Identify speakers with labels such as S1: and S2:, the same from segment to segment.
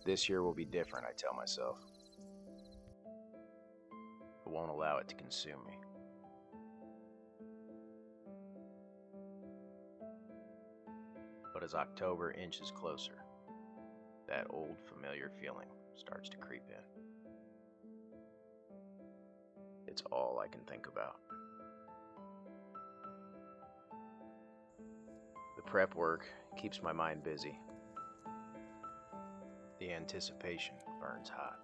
S1: This year will be different, I tell myself. I won't allow it to consume me. But as October inches closer, that old familiar feeling starts to creep in. It's all I can think about. The prep work keeps my mind busy. The anticipation burns hot.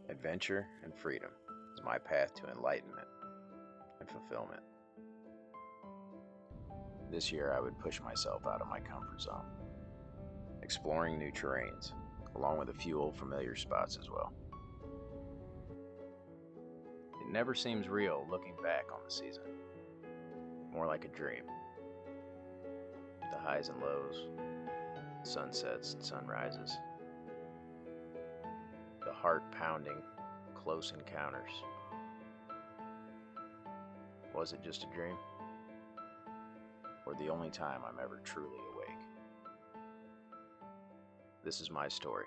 S1: Adventure and freedom is my path to enlightenment and fulfillment. This year I would push myself out of my comfort zone, exploring new terrains, along with a few old familiar spots as well. It never seems real looking back on the season, more like a dream. The highs and lows, sunsets and sunrises, the heart-pounding, close encounters. Was it just a dream? Or the only time I'm ever truly awake? This is my story.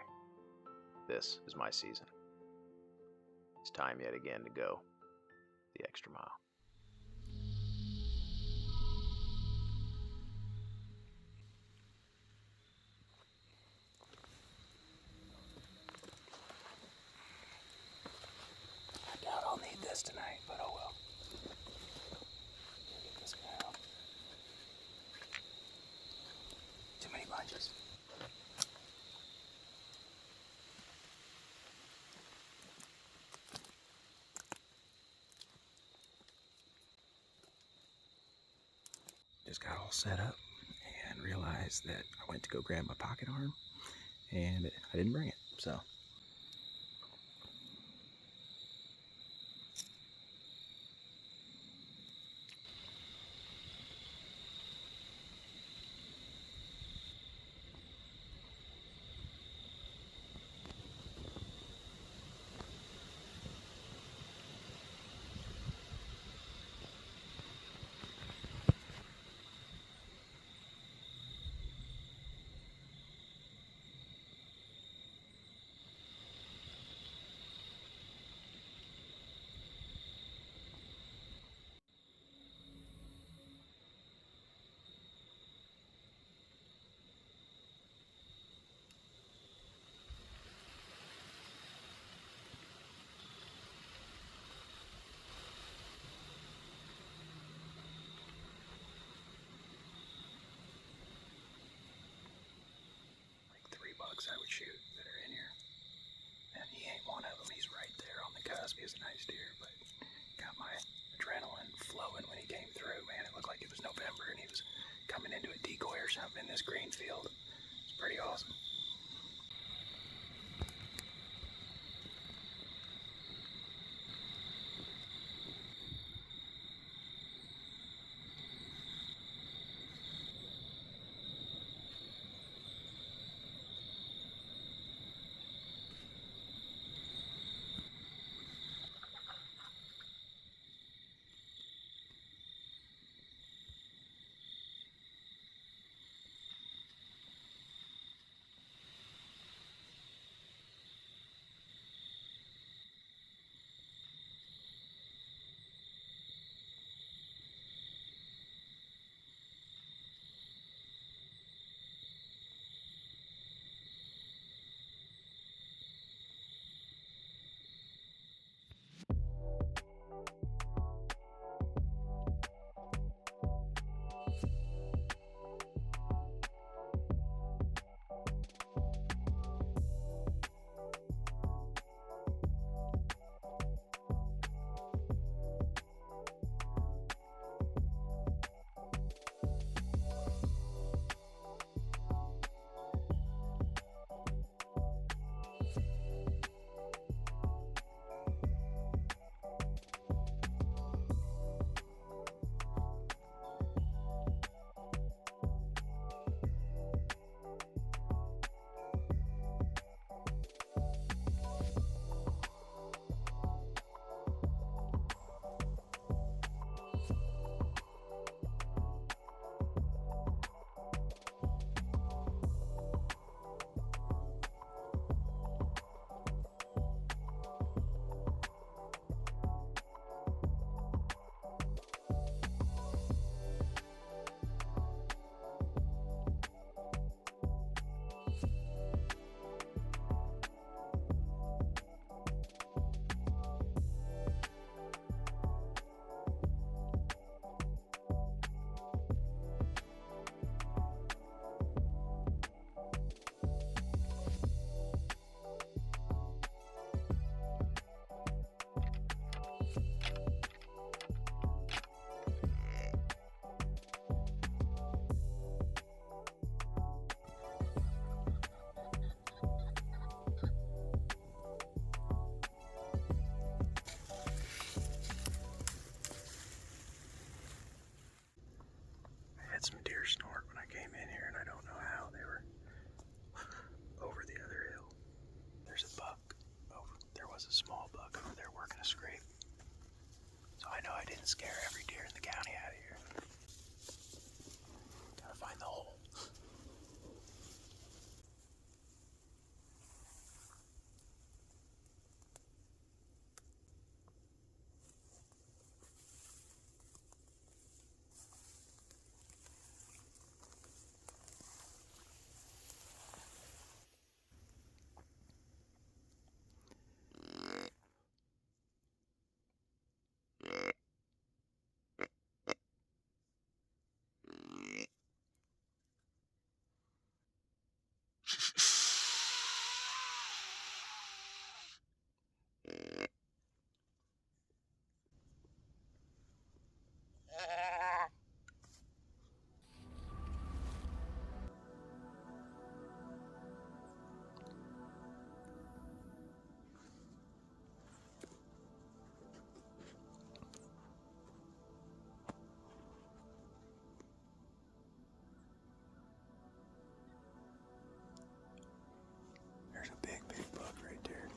S1: This is my season. It's time yet again to go the extra mile. I doubt I'll need this tonight, but oh well. Get this guy out. Too many lunges. Just got all set up and realized that I went to go grab my pocket arm and I didn't bring it, so. I would shoot that are in here, and he ain't one of them. He's right there on the cusp. He's a nice deer, but got my adrenaline flowing when he came through. Man, it looked like it was November and he was coming into a decoy or something in this green field. It's pretty awesome. had some deer snort when I came in here, and I don't know how they were over the other hill. There's a buck over. There was a small buck over there working a scrape. So I know I didn't scare every deer in the county out of here. Gotta find the hole. There's a big buck right there.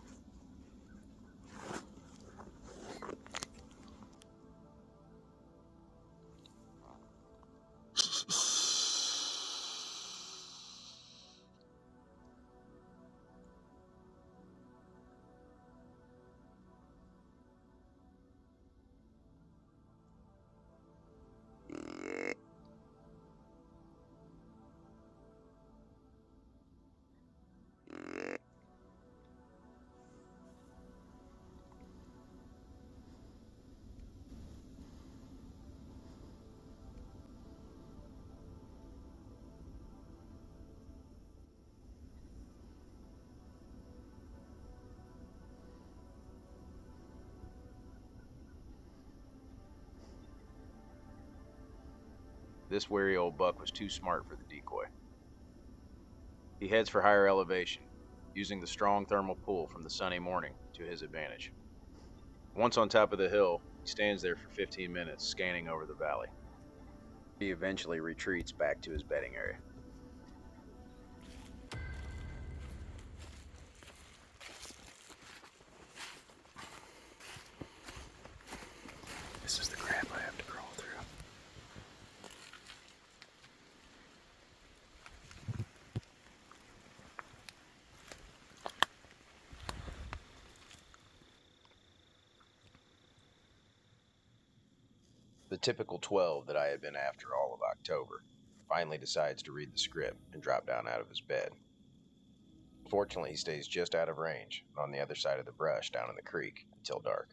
S2: This wary old buck was too smart for the decoy. He heads for higher elevation, using the strong thermal pull from the sunny morning to his advantage. Once on top of the hill, he stands there for 15 minutes, scanning over the valley. He eventually retreats back to his bedding area.
S1: This is the crap I have to crawl through.
S2: The typical 12 that I had been after all of October finally decides to read the script and drop down out of his bed. Fortunately, he stays just out of range and on the other side of the brush down in the creek until dark.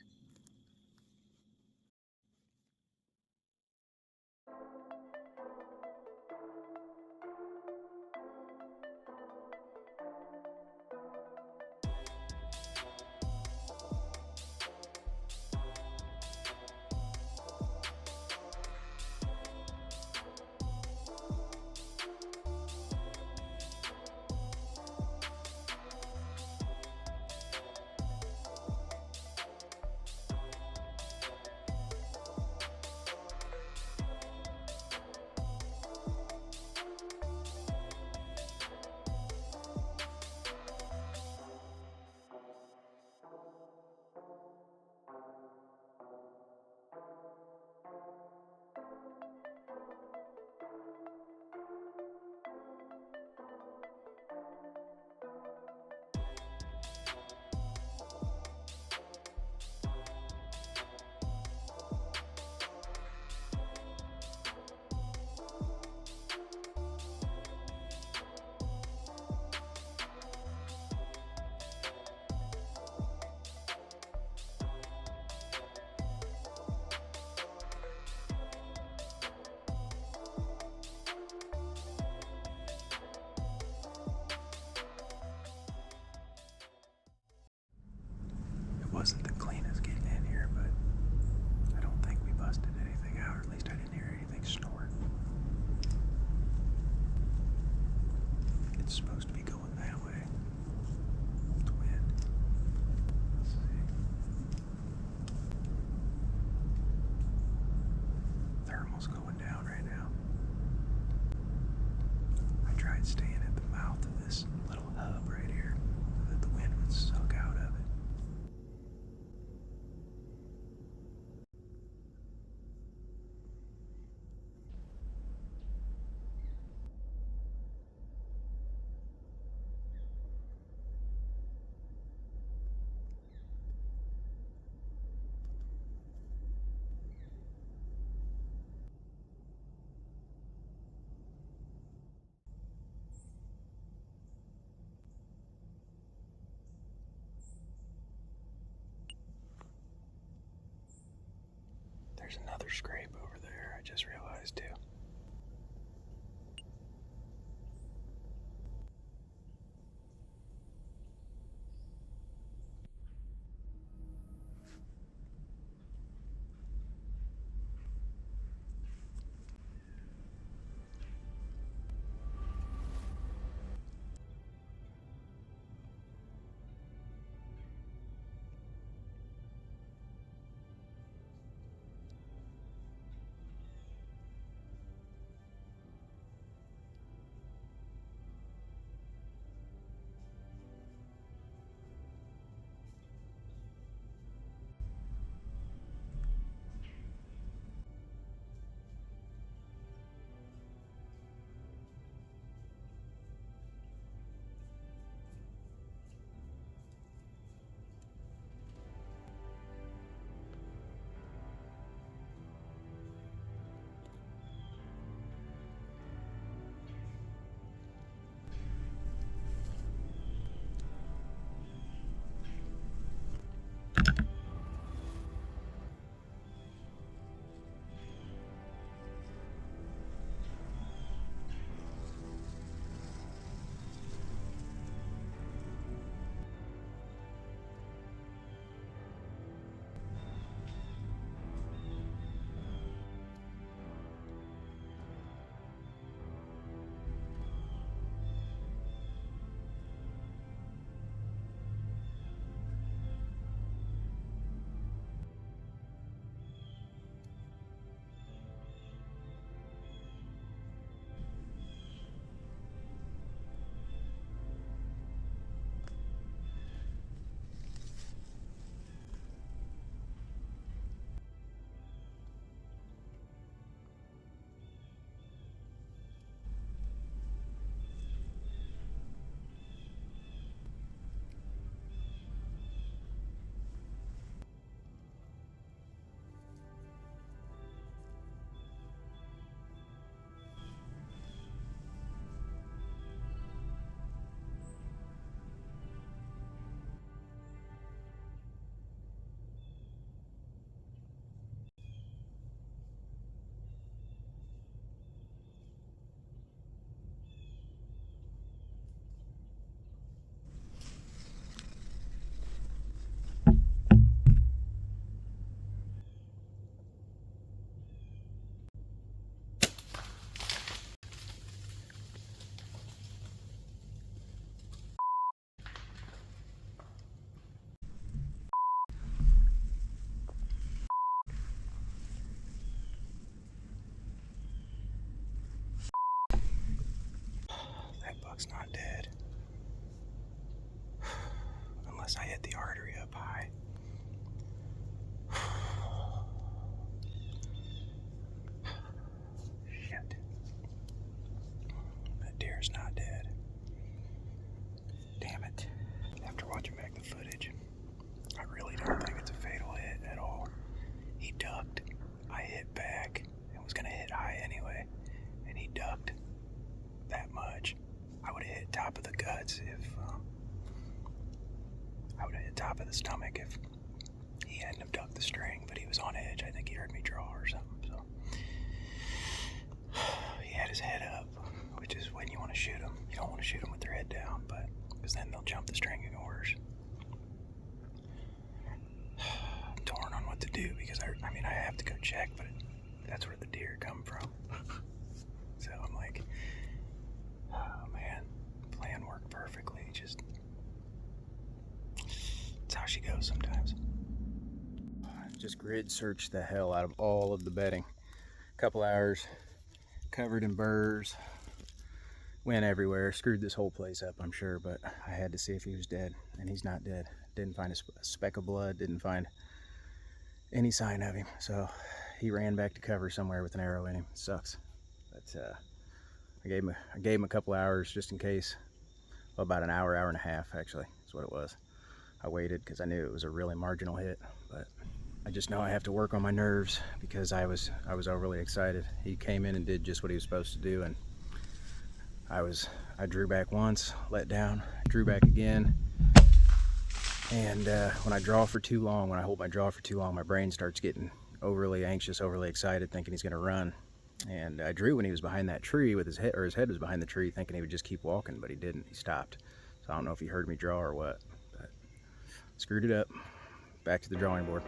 S1: There's another scrape over there, I just realized too. That buck's not dead. Unless I hit the artery up high. Shit. That deer's not dead. Damn it. After watching back the footage, I really don't think it's a fatal hit at all. He ducked. I hit back and was gonna hit high anyway. And he ducked that much. I would have hit top of the guts if I would have hit top of the stomach if he hadn't have ducked the string, but he was on edge. I think he heard me draw or something. So he had his head up, which is when you want to shoot them. You don't want to shoot them with their head down, but because then they'll jump the string even worse. I'm torn on what to do because I mean I have to go check, but that's where the deer come from. So I'm like, oh man, plan worked perfectly. It's how she goes sometimes. Just grid searched the hell out of all of the bedding. Couple hours, covered in burrs, went everywhere, screwed this whole place up, I'm sure, but I had to see if he was dead, and he's not dead. Didn't find a speck of blood, didn't find any sign of him, so he ran back to cover somewhere with an arrow in him. Sucks, but I gave him a couple hours just in case. Well, about an hour and a half actually is what it was. I waited because I knew it was a really marginal hit, but I just know I have to work on my nerves because I was overly excited. He came in and did just what he was supposed to do, and I drew back once, let down, drew back again, and when I draw for too long, when I hold my jaw for too long, my brain starts getting overly anxious, overly excited, thinking he's going to run. And I drew when he was behind that tree with his head, or his head was behind the tree, thinking he would just keep walking, but he didn't. He stopped. So I don't know if he heard me draw or what, but screwed it up. Back to the drawing board.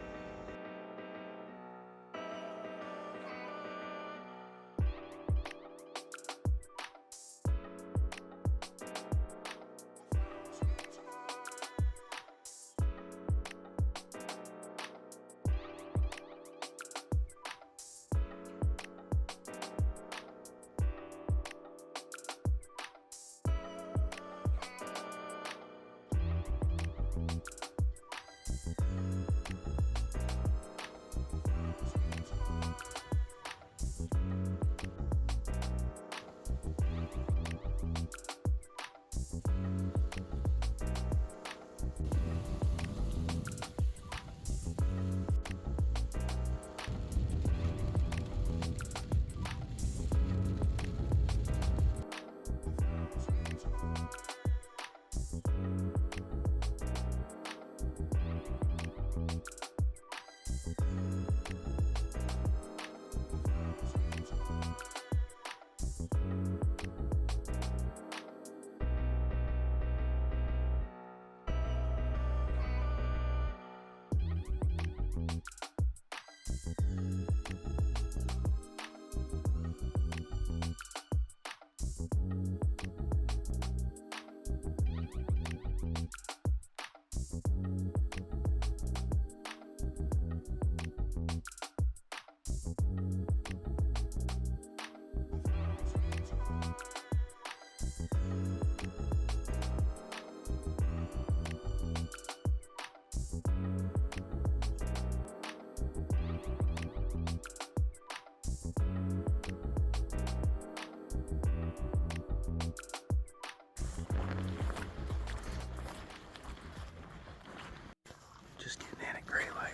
S1: Just getting in at gray light.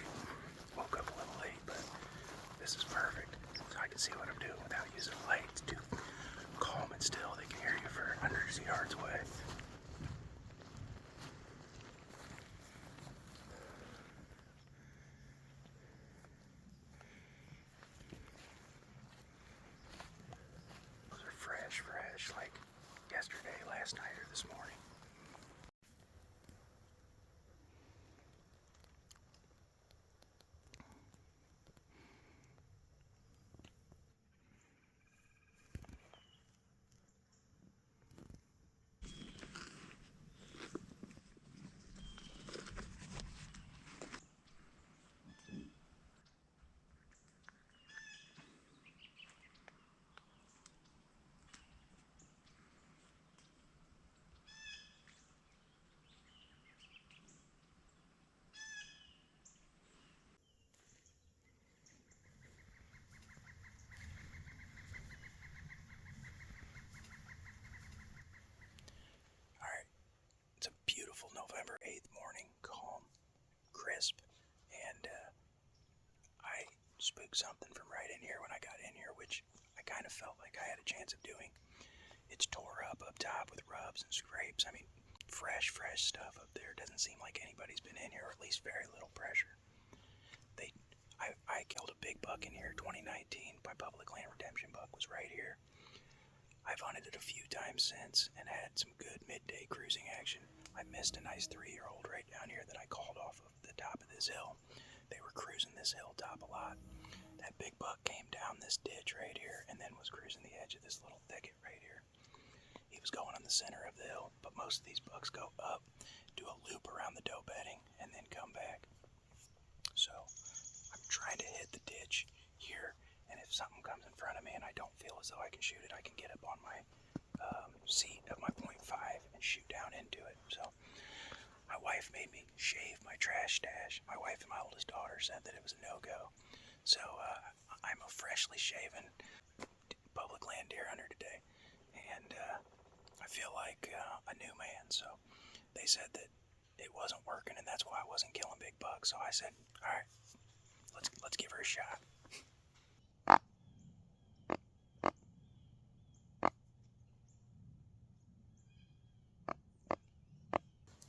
S1: Woke up a little late, but this is perfect. So I can see what I'm doing without using light. It's too calm and still. They can hear you for hundreds of yards away. Those are fresh, like yesterday, last night, or this morning. It's a beautiful November 8th morning, calm, crisp, and I spooked something from right in here when I got in here, which I kind of felt like I had a chance of doing. It's tore up top with rubs and scrapes. I mean, fresh stuff up there. Doesn't seem like anybody's been in here, or at least very little pressure. I killed a big buck in here, 2019. My public land redemption buck was right here. I've hunted it a few times since and had some good midday cruising action. I missed a nice 3-year-old right down here that I called off of the top of this hill. They were cruising this hilltop a lot. That big buck came down this ditch right here and then was cruising the edge of this little thicket right here. He was going on the center of the hill, but most of these bucks go up, do a loop around the doe bedding, and then come back. So I'm trying to hit the ditch here, and if something comes in front of me and I don't feel as though I can shoot it, I can get up on my seat of my .5 and shoot down into it. So my wife made me shave my trash stash. My wife and my oldest daughter said that it was a no-go. So I'm a freshly shaven public land deer hunter today, and I feel like a new man. So they said that it wasn't working, and that's why I wasn't killing big bucks. So I said, all right, let's give her a shot.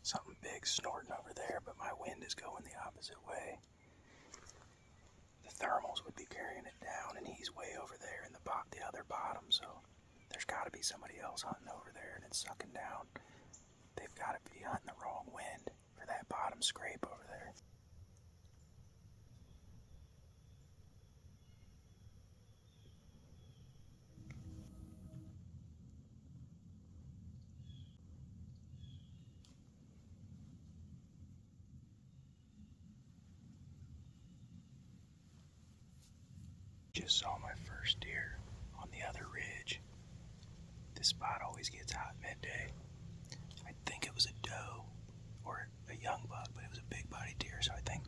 S1: Something big snorting over there, but my wind is going the opposite way. The thermals would be carrying it down, and he's way over there in the other bottom, so there's got to be somebody else hunting over there, and it's sucking down. They've got to be hunting the wrong wind for that bottom scrape over there. Just saw my first deer on the other ridge. This spot always gets hot midday. I think it was a doe or a young buck, but it was a big body deer, so I think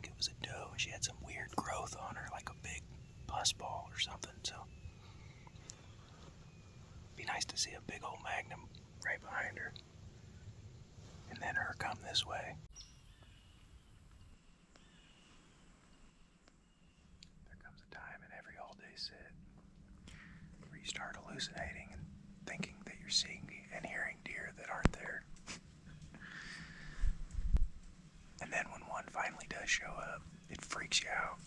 S1: it was a doe. She had some weird growth on her, like a big pus ball or something, so be nice to see a big old magnum right behind her. And then her come this way. There comes a time in every all-day sit where you start hallucinating and thinking that you're seeing and hearing deer that aren't there. And then when one finally does show up, it freaks you out.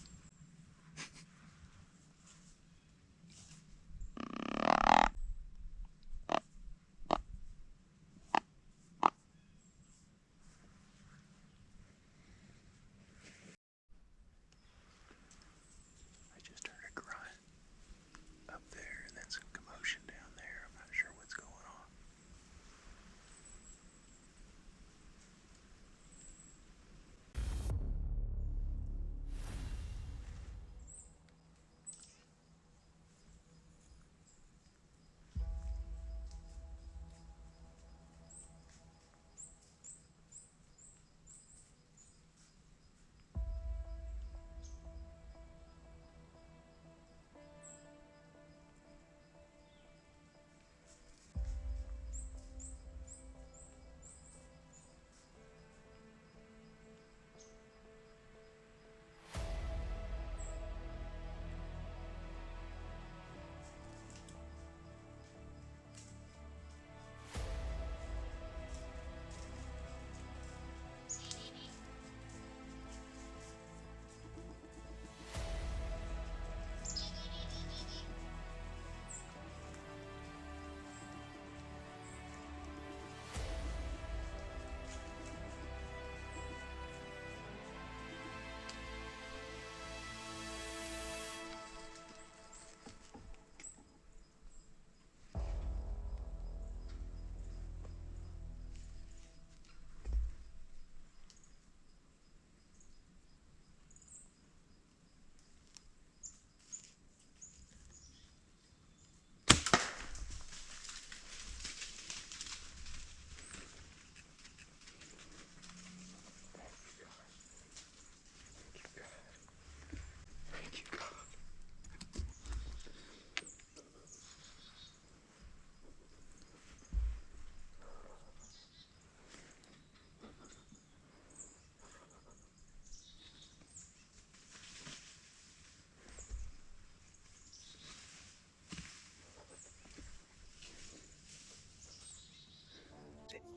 S1: I just heard a grunt up there and then some commotion down there. I'm not sure what's going on.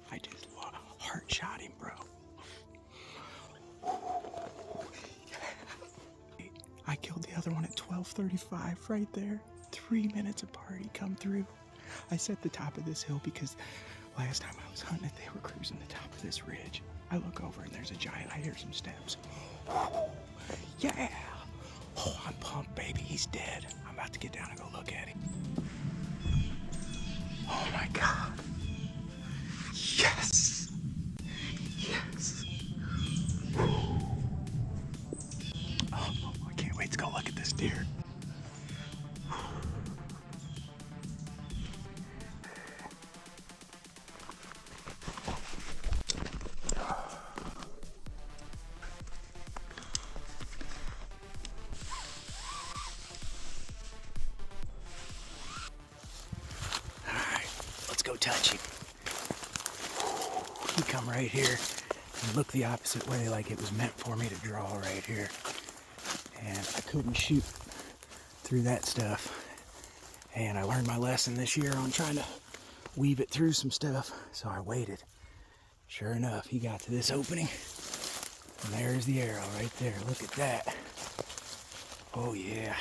S1: I just heart shot him, bro. I killed the other one at 12:35 right there. 3 minutes apart, he come through. I set the top of this hill because last time I was hunting it, they were cruising the top of this ridge. I look over and there's a giant. I hear some steps. Yeah! Oh, I'm pumped, baby. He's dead. I'm about to get down and go look at him. Oh my God. Yes! Yes! Oh, I can't wait to go look at this deer. Alright, let's go touch him. He come right here and look the opposite way like it was meant for me to draw right here. And I couldn't shoot through that stuff. And I learned my lesson this year on trying to weave it through some stuff. So I waited. Sure enough, he got to this opening. And there's the arrow right there. Look at that. Oh yeah.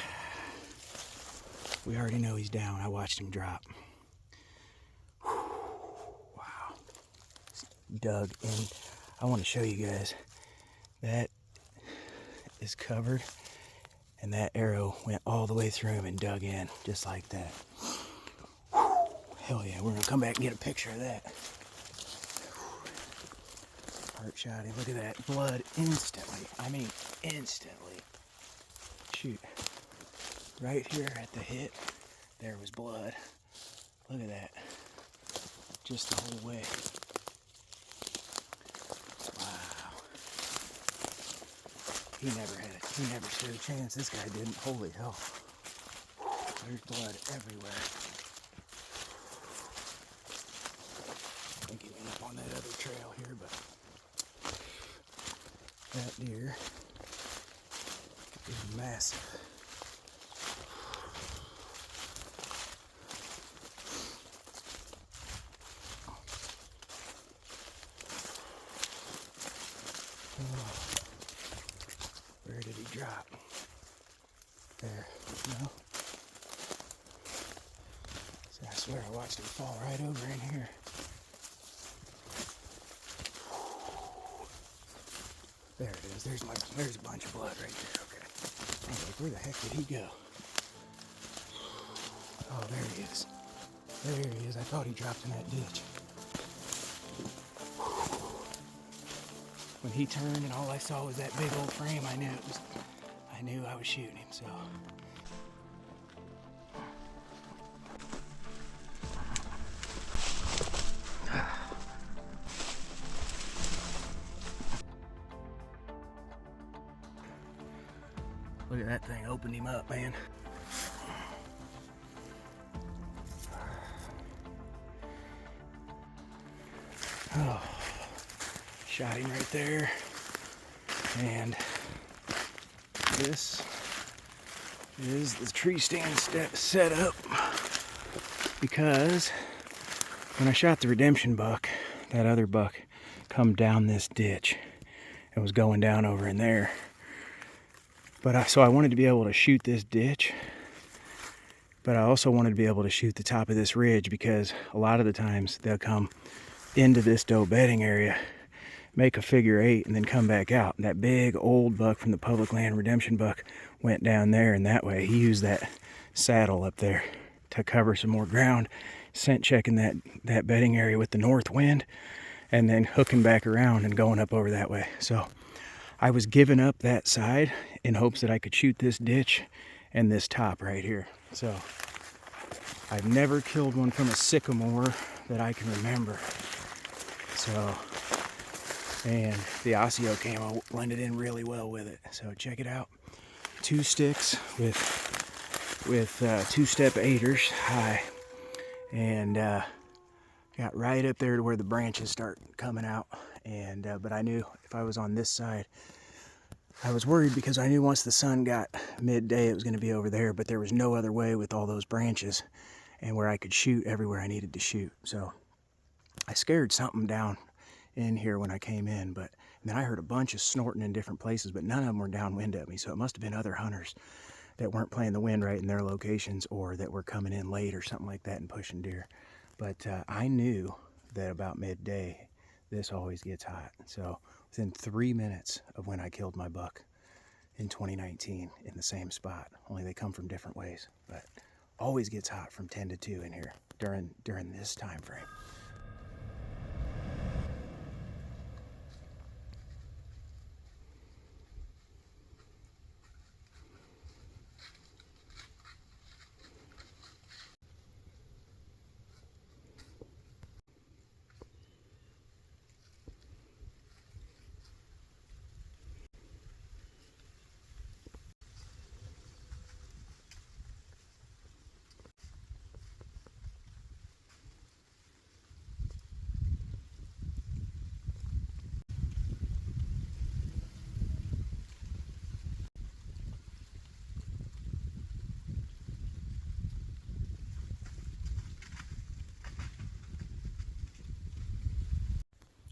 S1: We already know he's down. I watched him drop. Wow. Dug in. I want to show you guys. That is covered, and that arrow went all the way through him and dug in, just like that. Hell yeah, we're gonna come back and get a picture of that. Heart shot him. Look at that. Blood instantly. I mean, instantly. Shoot. Right here at the hit, there was blood. Look at that. Just the whole way. Wow. He never stood a chance. This guy didn't. Holy hell. There's blood everywhere. I think he went up on that other trail here, but that deer is massive. Where did he drop? There, no. See, I swear I watched him fall right over in here. There it is. There's a bunch of blood right there. Okay. I was like, where the heck did he go? Oh, there he is. There he is. I thought he dropped in that ditch. When he turned and all I saw was that big old frame, I knew I was shooting him, so. Look at that thing, opened him up, man. Oh, shot him right there. And this is the tree stand set up because when I shot the redemption buck, that other buck come down this ditch and was going down over in there. But so I wanted to be able to shoot this ditch, but I also wanted to be able to shoot the top of this ridge because a lot of the times they'll come into this doe bedding area, make a figure 8, and then come back out. And that big old buck from the public land redemption buck went down there, and that way he used that saddle up there to cover some more ground, scent checking that bedding area with the north wind, and then hooking back around and going up over that way. So I was giving up that side in hopes that I could shoot this ditch and this top right here. So I've never killed one from a sycamore that I can remember. So, and the Osseo camo blended in really well with it. So check it out. 2 sticks with 2-step 8ers high, and got right up there to where the branches start coming out. And but I knew if I was on this side, I was worried because I knew once the sun got midday it was going to be over there, but there was no other way with all those branches and where I could shoot everywhere I needed to shoot. So I scared something down in here when I came in, but then I heard a bunch of snorting in different places, but none of them were downwind at me. So it must have been other hunters that weren't playing the wind right in their locations, or that were coming in late or something like that and pushing deer. But I knew that about midday, this always gets hot. So within 3 minutes of when I killed my buck in 2019 in the same spot, only they come from different ways, but always gets hot from 10 to 2 in here during this time frame.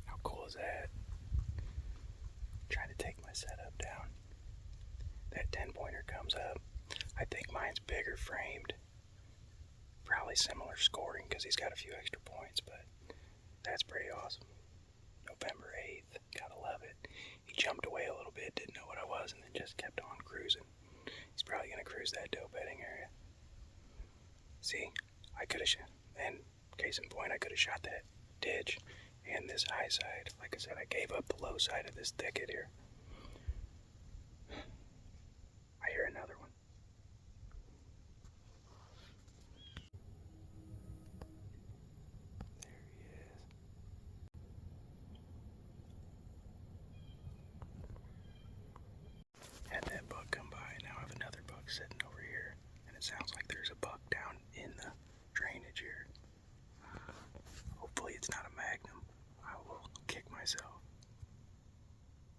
S1: How cool is that? Trying to take my setup down. That 10-pointer comes up. I think mine's bigger framed. Probably similar scoring because he's got a few extra points, but that's pretty awesome. November 8th, gotta love it. He jumped away a little bit, didn't know what I was, and then just kept on cruising. He's probably gonna cruise that doe bedding area. See, I could have shot, and case in point, I could have shot that ditch and this high side. Like I said, I gave up the low side of this thicket here. I hear another one. There he is. Had that buck come by, and now I have another buck sitting over here, and it sounds like there's a buck down in the drainage here. Hopefully it's not a Magnum. I will kick myself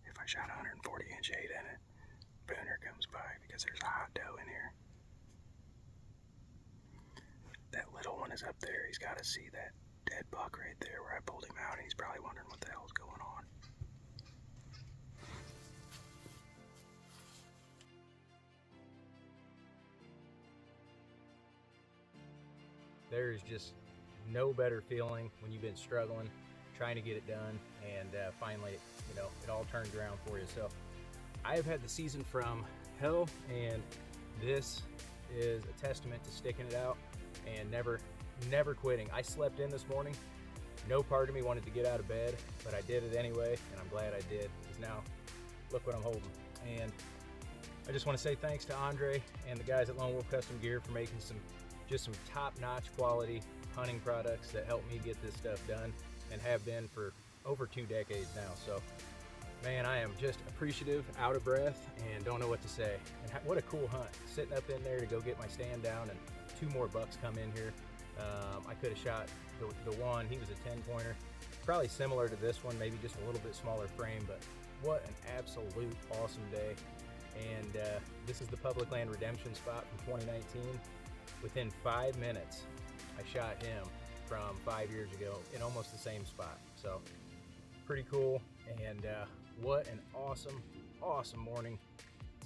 S1: if I shot 140-inch 8 in it. Booner comes by because there's a hot doe in here. That little one is up there. He's got to see that dead buck right there where I pulled him out, and he's probably wondering what the hell's going on.
S3: There's just no better feeling when you've been struggling, trying to get it done, and finally, it all turned around for you. So I have had the season from hell, and this is a testament to sticking it out and never quitting. I slept in this morning. No part of me wanted to get out of bed, but I did it anyway, and I'm glad I did, because now look what I'm holding. And I just want to say thanks to Andre and the guys at Lone Wolf Custom Gear for making some top-notch quality hunting products that help me get this stuff done, and have been for over 2 decades now. So man, I am just appreciative, out of breath, and don't know what to say. And what a cool hunt, sitting up in there to go get my stand down, and 2 more bucks come in here. I could have shot the one. He was a 10-pointer, probably similar to this one, maybe just a little bit smaller frame, but what an absolute awesome day. And this is the Public Land Redemption spot from 2019. Within 5 minutes, I shot him from 5 years ago in almost the same spot. So pretty cool, and what an awesome morning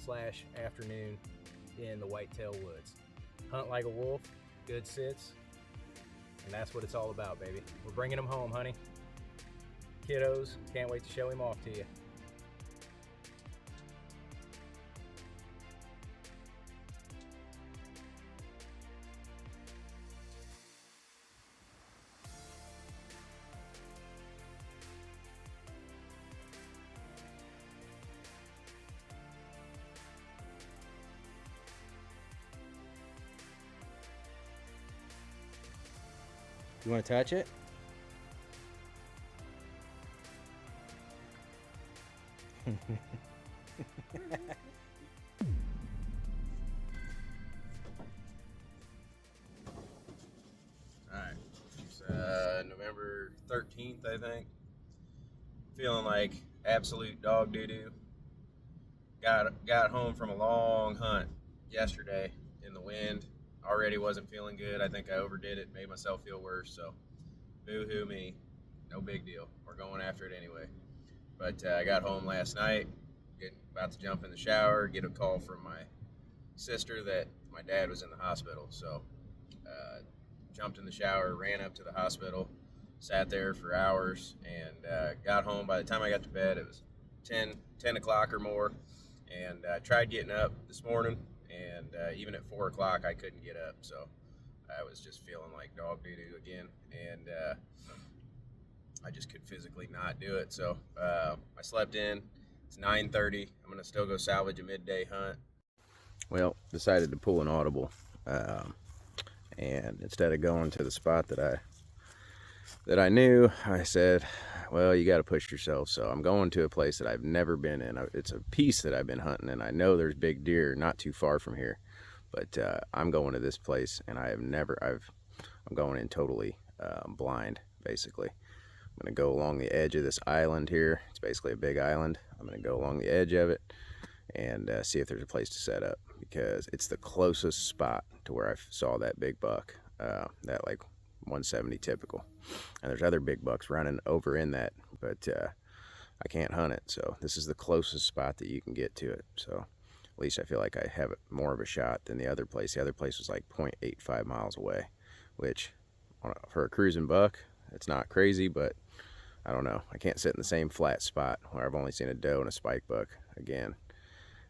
S3: / afternoon in the Whitetail Woods. Hunt like a wolf, good sits, and that's what it's all about, baby. We're bringing him home, honey. Kiddos, can't wait to show him off to you.
S4: You want to touch it?
S2: Alright, it's November 13th, I think. Feeling like absolute dog doo-doo. Got home from a long hunt yesterday in the wind. Already wasn't feeling good. I think I overdid it, made myself feel worse, so boo-hoo me. No big deal. We're going after it anyway. But I got home last night, about to jump in the shower, get a call from my sister that my dad was in the hospital. So jumped in the shower, ran up to the hospital, sat there for hours, and got home. By the time I got to bed, it was 10 o'clock or more, and tried getting up this morning, and even at 4 o'clock I couldn't get up. So I was just feeling like dog doo-doo again, and I just could physically not do it. So I slept in. It's 9:30. I'm gonna still go salvage a midday hunt. Well, decided to pull an audible, and instead of going to the spot that I knew, I said, well, you got to push yourself. So I'm going to a place that I've never been in. It's a piece that I've been hunting, and I know there's big deer not too far from here, but I'm going to this place, and I'm going in totally blind, basically. I'm going to go along the edge of this island here. It's basically a big island. I'm going to go along the edge of it and see if there's a place to set up, because it's the closest spot to where I saw that big buck, that like 170 typical. And there's other big bucks running over in that, but I can't hunt it. So this is the closest spot that you can get to it. So
S4: At least I feel like I have more of a shot than the other place. The other place was like 0.85 miles away, which for a cruising buck, it's not crazy, but I don't know. I can't sit in the same flat spot where I've only seen a doe and a spike buck again.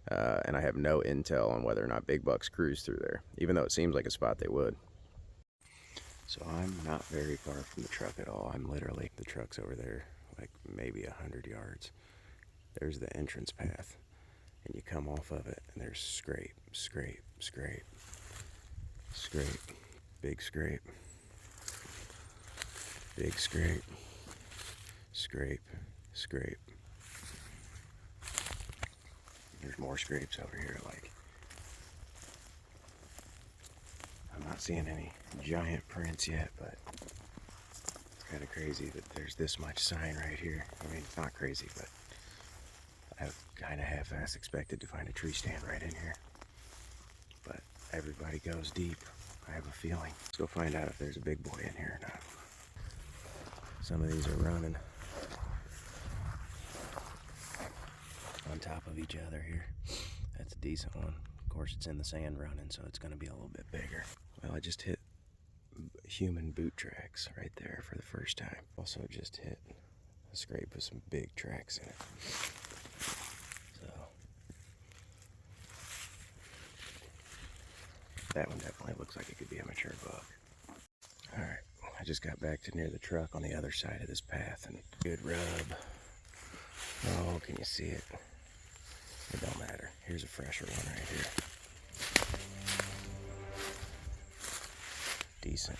S4: And I have no intel on whether or not big bucks cruise through there, even though it seems like a spot they would. So I'm not very far from the truck at all. I'm literally, the truck's over there, like maybe 100 yards. There's the entrance path, and you come off of it, and there's scrape, scrape, scrape, scrape, big scrape, big scrape, scrape, scrape. There's more scrapes over here. Like, I'm not seeing any giant prints yet, but it's kind of crazy that there's this much sign right here. I mean, it's not crazy, but I kind of half-ass expected to find a tree stand right in here. But everybody goes deep, I have a feeling. Let's go find out if there's a big boy in here or not. Some of these are running on top of each other here. That's a decent one. Of course, it's in the sand running, so it's going to be a little bit bigger. Well, I just hit human boot tracks right there for the first time. Also just hit a scrape with some big tracks in it. So that one definitely looks like it could be a mature buck. All right, I just got back to near the truck on the other side of this path, and good rub. Oh, can you see it? It don't matter. Here's a fresher one right here. Decent.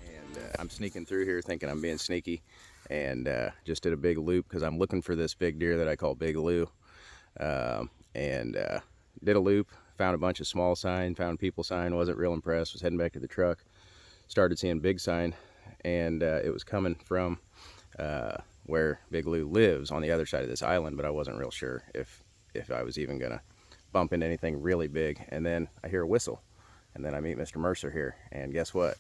S4: And I'm sneaking through here thinking I'm being sneaky, and just did a big loop because I'm looking for this big deer that I call Big Lou. Did a loop, found a bunch of small sign, found people sign, wasn't real impressed, was heading back to the truck, started seeing big sign, and it was coming from where Big Lou lives on the other side of this island, but I wasn't real sure if I was even gonna bump into anything really big. And then I hear a whistle, and then I meet Mr. Mercer here, and guess what?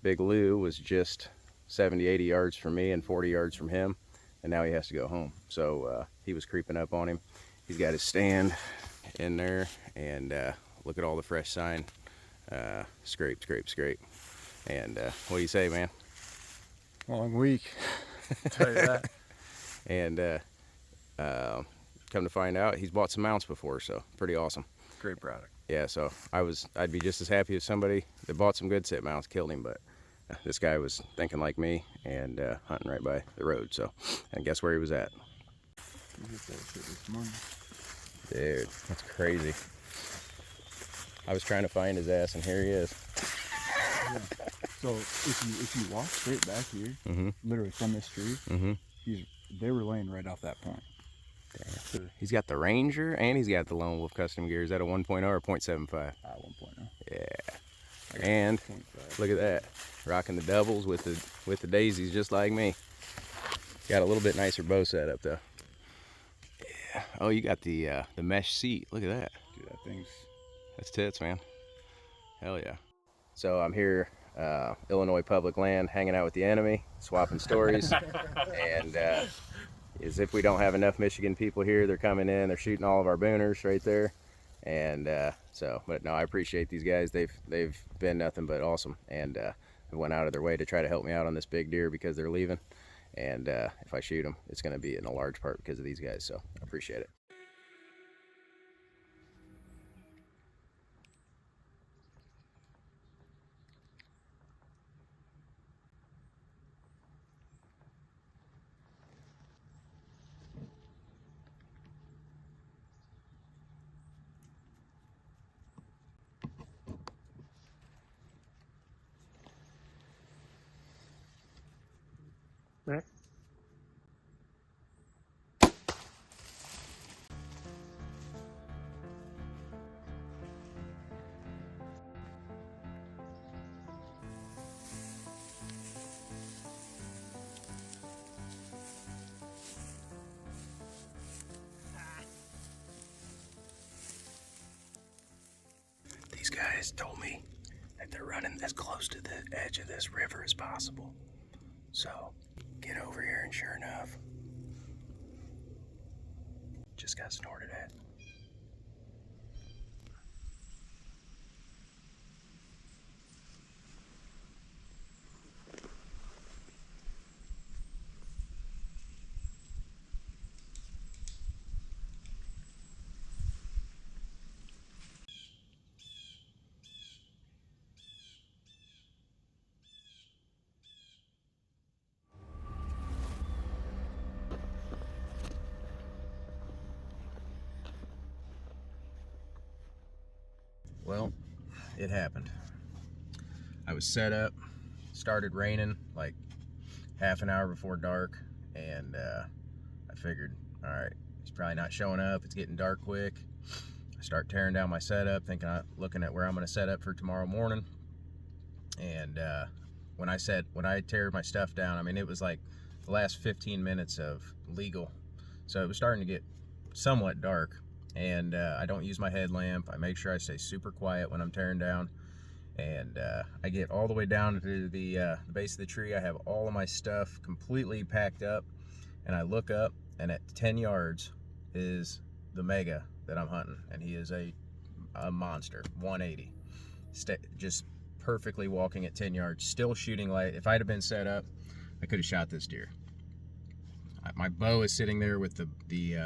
S4: Big Lou was just 70, 80 yards from me and 40 yards from him, and now he has to go home. So he was creeping up on him. He's got his stand in there, and look at all the fresh sign. Scrape, scrape, scrape. And what do you say, man?
S5: Long week. Tell you that.
S4: And come to find out, he's bought some mounts before, so pretty awesome.
S5: Great product.
S4: Yeah, so I'd be just as happy if somebody that bought some good sit mounts killed him, but this guy was thinking like me and hunting right by the road. So, and guess where he was at?
S5: You hit that shit this morning.
S4: Dude, that's crazy. I was trying to find his ass, and here he is.
S5: Yeah. So if you walk straight back here, literally from this tree, they were laying right off that point.
S4: Damn. He's got the Ranger and he's got the Lone Wolf custom gear. Is that a 1.0 or 0.75?
S5: 1.0.
S4: Yeah. And look at that, rocking the doubles with the daisies just like me. Got a little bit nicer bow setup though. Yeah. Oh, you got the mesh seat. Look at that.
S5: Dude, that thing's...
S4: That's tits, man. Hell yeah. So I'm here, Illinois public land, hanging out with the enemy, swapping stories, and as if we don't have enough Michigan people here, they're coming in, they're shooting all of our booners right there, and but no, I appreciate these guys. They've been nothing but awesome, and they went out of their way to try to help me out on this big deer because they're leaving, and if I shoot them, it's going to be in a large part because of these guys. So I appreciate it.
S5: Right.
S4: These guys told me that they're running as close to the edge of this river as possible. So, get over here and sure enough, just got snorted at.
S3: Well, it happened. I was set up, started raining like half an hour before dark, and I figured, all right, he's probably not showing up. It's getting dark quick. I start tearing down my setup, looking at where I'm going to set up for tomorrow morning. And when I tear my stuff down, I mean, it was like the last 15 minutes of legal, so it was starting to get somewhat dark. And I don't use my headlamp. I make sure I stay super quiet when I'm tearing down. And I get all the way down to the base of the tree. I have all of my stuff completely packed up, and I look up, and at 10 yards is the mega that I'm hunting, and he is a monster, 180, just perfectly walking at 10 yards, still shooting light. If I'd have been set up, I could have shot this deer. My bow is sitting there with the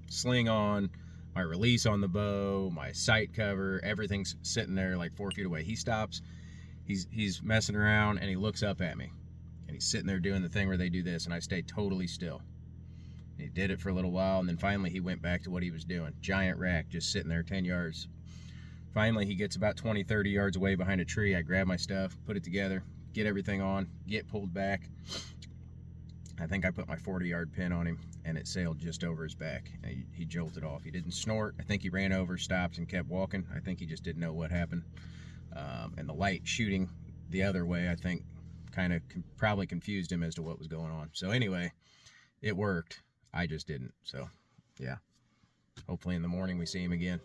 S3: sling on, my release on the bow, my sight cover, everything's sitting there like 4 feet away. He stops, he's messing around, and he looks up at me, and he's sitting there doing the thing where they do this, and I stay totally still. He did it for a little while, and then finally he went back to what he was doing. Giant rack, just sitting there 10 yards. Finally, he gets about 20, 30 yards away behind a tree. I grab my stuff, put it together, get everything on, get pulled back. I think I put my 40-yard pin on him, and it sailed just over his back. And he jolted off. He didn't snort. I think he ran over, stopped, and kept walking. I think he just didn't know what happened. And the light shooting the other way, I think, kind of probably confused him as to what was going on. So anyway, it worked. I just didn't. So, yeah. Hopefully in the morning we see him again.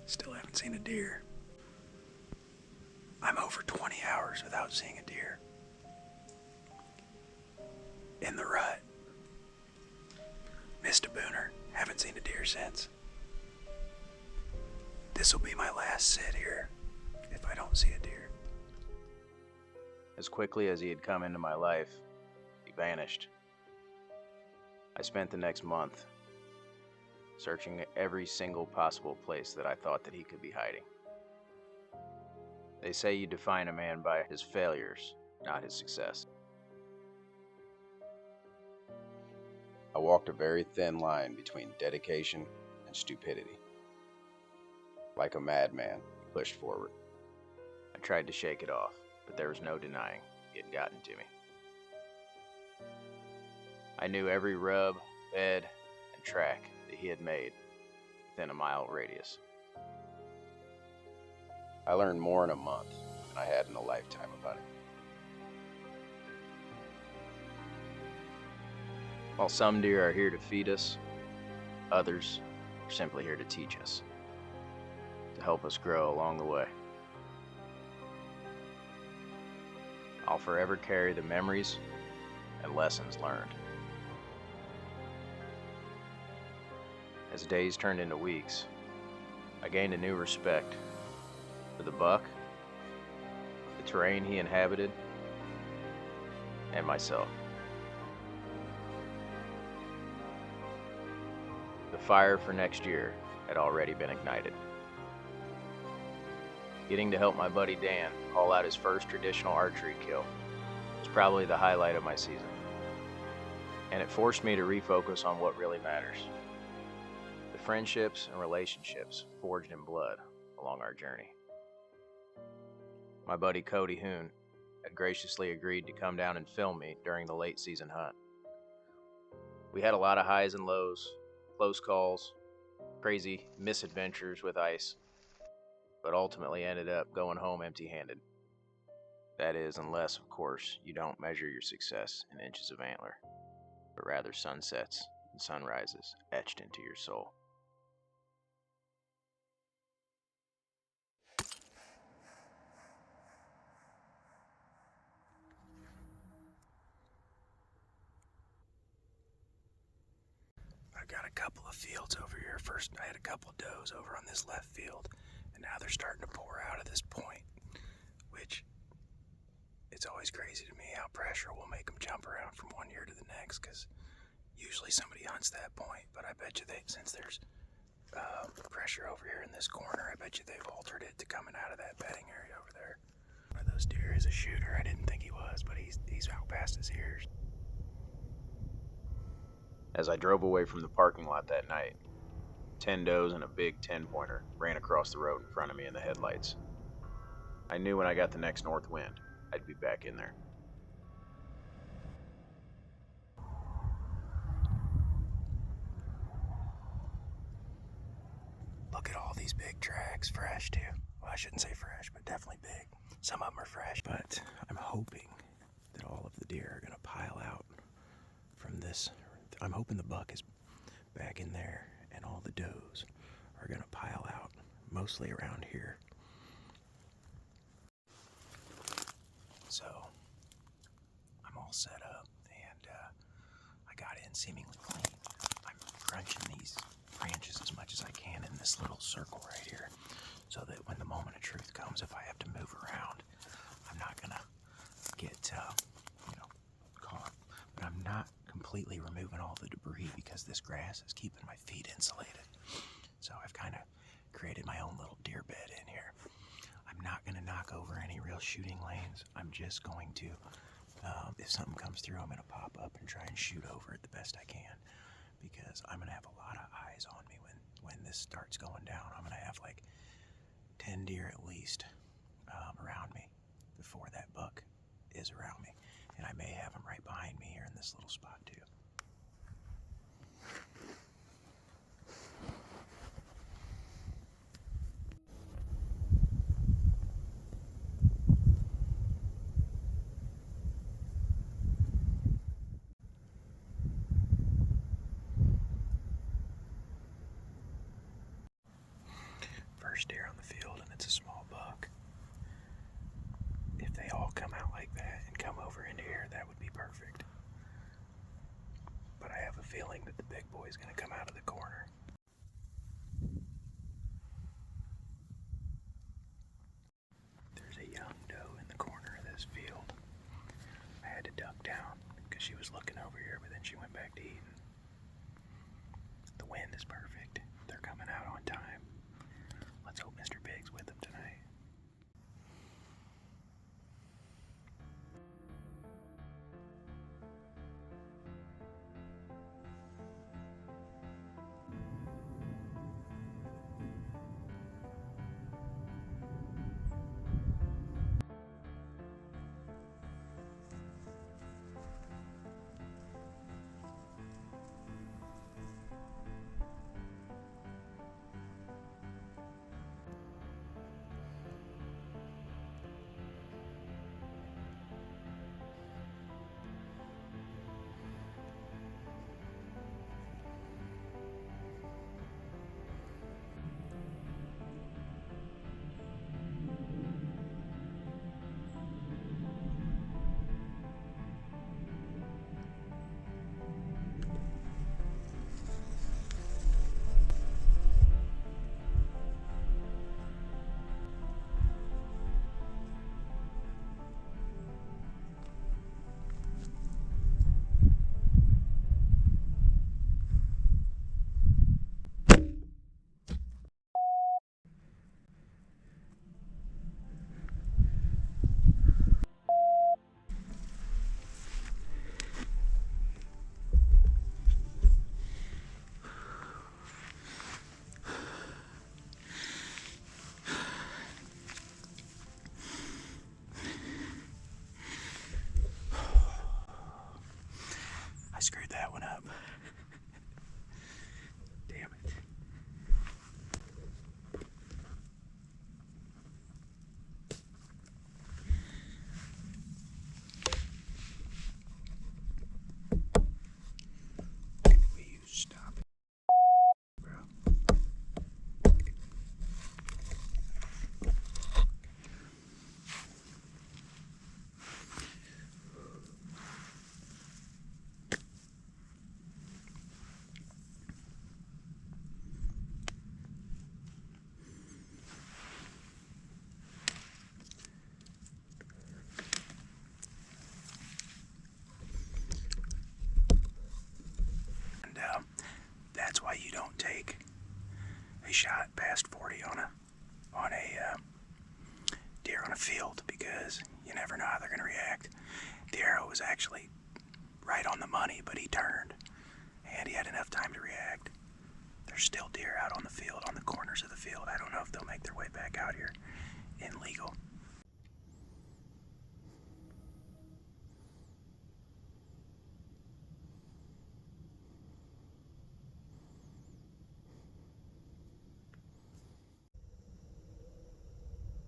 S1: Still haven't seen a deer. I'm over 20 hours without seeing a deer. In the rut. Missed a booner. Haven't seen a deer since. This'll be my last sit here if I don't see a deer.
S2: As quickly as he had come into my life, he vanished. I spent the next month searching every single possible place that I thought that he could be hiding. They say you define a man by his failures, not his success. I walked a very thin line between dedication and stupidity. Like a madman, he pushed forward. I tried to shake it off, but there was no denying he had gotten to me. I knew every rub, bed, and track that he had made within a mile radius. I learned more in a month than I had in a lifetime of hunting. While some deer are here to feed us, others are simply here to teach us, to help us grow along the way. I'll forever carry the memories and lessons learned. As days turned into weeks, I gained a new respect for the buck, the terrain he inhabited, and myself. The fire for next year had already been ignited. Getting to help my buddy Dan haul out his first traditional archery kill was probably the highlight of my season. And it forced me to refocus on what really matters. The friendships and relationships forged in blood along our journey. My buddy Cody Hoon had graciously agreed to come down and film me during the late season hunt. We had a lot of highs and lows, close calls, crazy misadventures with ice, but ultimately ended up going home empty-handed. That is, unless, of course, you don't measure your success in inches of antler, but rather sunsets and sunrises etched into your soul.
S1: I've got a couple of fields over here. First, I had a couple of does over on this left field, and now they're starting to pour out of this point, which it's always crazy to me how pressure will make them jump around from one year to the next, because usually somebody hunts that point, but I bet you since there's pressure over here in this corner. I bet you they've altered it to coming out of that bedding area over there. One of those deer is a shooter. I didn't think he was, but he's out past his ears.
S2: As I drove away from the parking lot that night, 10 does and a big 10-pointer ran across the road in front of me in the headlights. I knew when I got the next north wind, I'd be back in there.
S1: Look at all these big tracks, fresh too. Well, I shouldn't say fresh, but definitely big. Some of them are fresh, but I'm hoping that all of the deer are gonna pile out from this. I'm hoping the buck is back in there and all the does are gonna pile out, mostly around here. So I'm all set up and I got in seemingly clean. I'm crunching these branches as much as I can in this little circle right here so that when the moment of truth comes, if I have to move around, I'm not gonna get caught. But I'm not completely removing all the debris because this grass is keeping my feet insulated. So I've kind of created my own little deer bed in here. I'm not gonna knock over any real shooting lanes. I'm just going to, if something comes through, I'm gonna pop up and try and shoot over it the best I can, because I'm gonna have a lot of eyes on me when this starts going down. I'm gonna have like 10 deer at least around me before that buck is around me, and I may have them right behind me here in this little spot too. First deer on the field, and it's a small buck. If they all come out like that and come over into here, that would be perfect. But I have a feeling that the big boy is going to come out of the corner. There's a young doe in the corner of this field. I had to duck down because she was looking over here, but then she went back to eating. The wind is perfect. They're coming out on time. Let's hope Mr. Big's with them tonight. shot past 40 on a deer on a field, because you never know how they're going to react. The arrow was actually right on the money, but he turned, and he had enough time to react. There's still deer out on the field, on the corners of the field. I don't know if they'll make their way back out here in legal.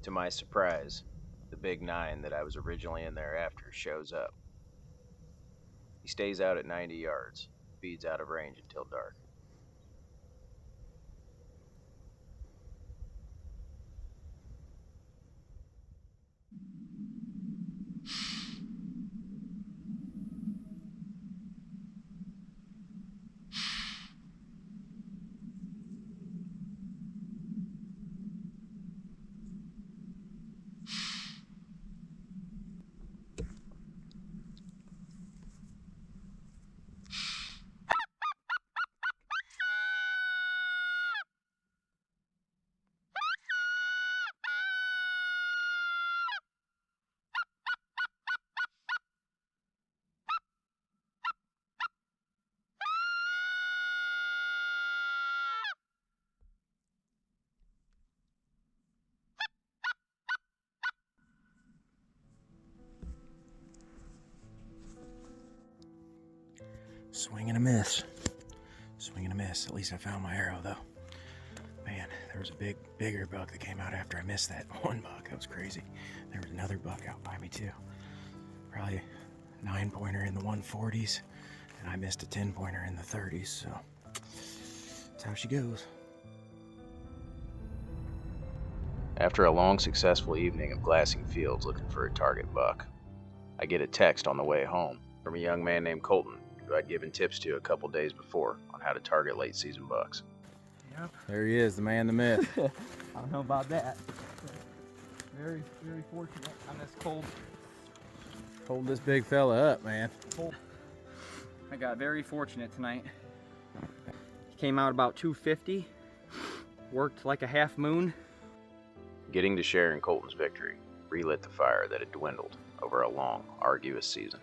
S2: To my surprise, the big 9 that I was originally in there after shows up. He stays out at 90 yards, feeds out of range until dark.
S1: Swing and a miss. Swing and a miss. At least I found my arrow, though. Man, there was a bigger buck that came out after I missed that one buck. That was crazy. There was another buck out by me, too. Probably a 9-pointer in the 140s, and I missed a 10-pointer in the 30s, so that's how she goes.
S2: After a long, successful evening of glassing fields looking for a target buck, I get a text on the way home from a young man named Colton, who I'd given tips to a couple days before on how to target late-season bucks.
S3: Yep.
S4: There he is, the man, the myth.
S6: I don't know about that. Very, very fortunate on this cold.
S4: Hold this big fella up, man.
S6: I got very fortunate tonight. He came out about 250, worked like a half moon.
S2: Getting to share in Colton's victory relit the fire that had dwindled over a long, arduous season.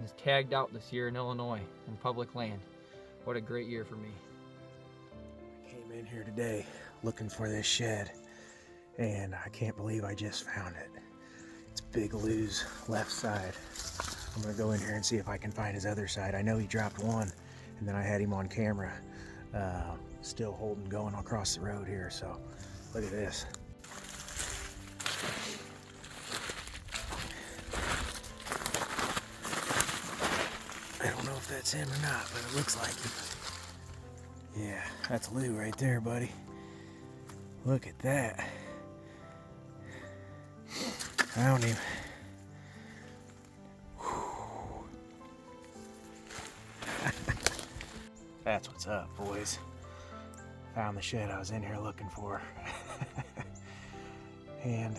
S6: Was tagged out this year in Illinois in public land. What a great year for me.
S1: I came in here today looking for this shed, and I can't believe I just found it. It's Big Lou's left side. I'm gonna go in here and see if I can find his other side. I know he dropped one, and then I had him on camera, still holding, going across the road here, so look at this. I don't know if that's him or not, but it looks like him. Yeah, that's Lou right there, buddy. Look at that. I don't even... That's what's up, boys. Found the shed I was in here looking for. And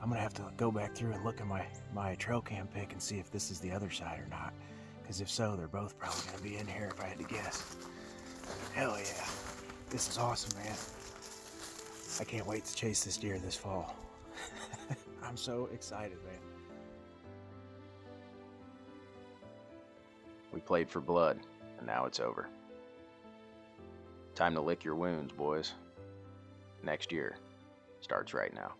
S1: I'm gonna have to go back through and look at my trail cam pic and see if this is the other side or not. Because if so, they're both probably gonna be in here if I had to guess. Hell yeah. This is awesome, man. I can't wait to chase this deer this fall. I'm so excited, man.
S2: We played for blood, and now it's over. Time to lick your wounds, boys. Next year starts right now.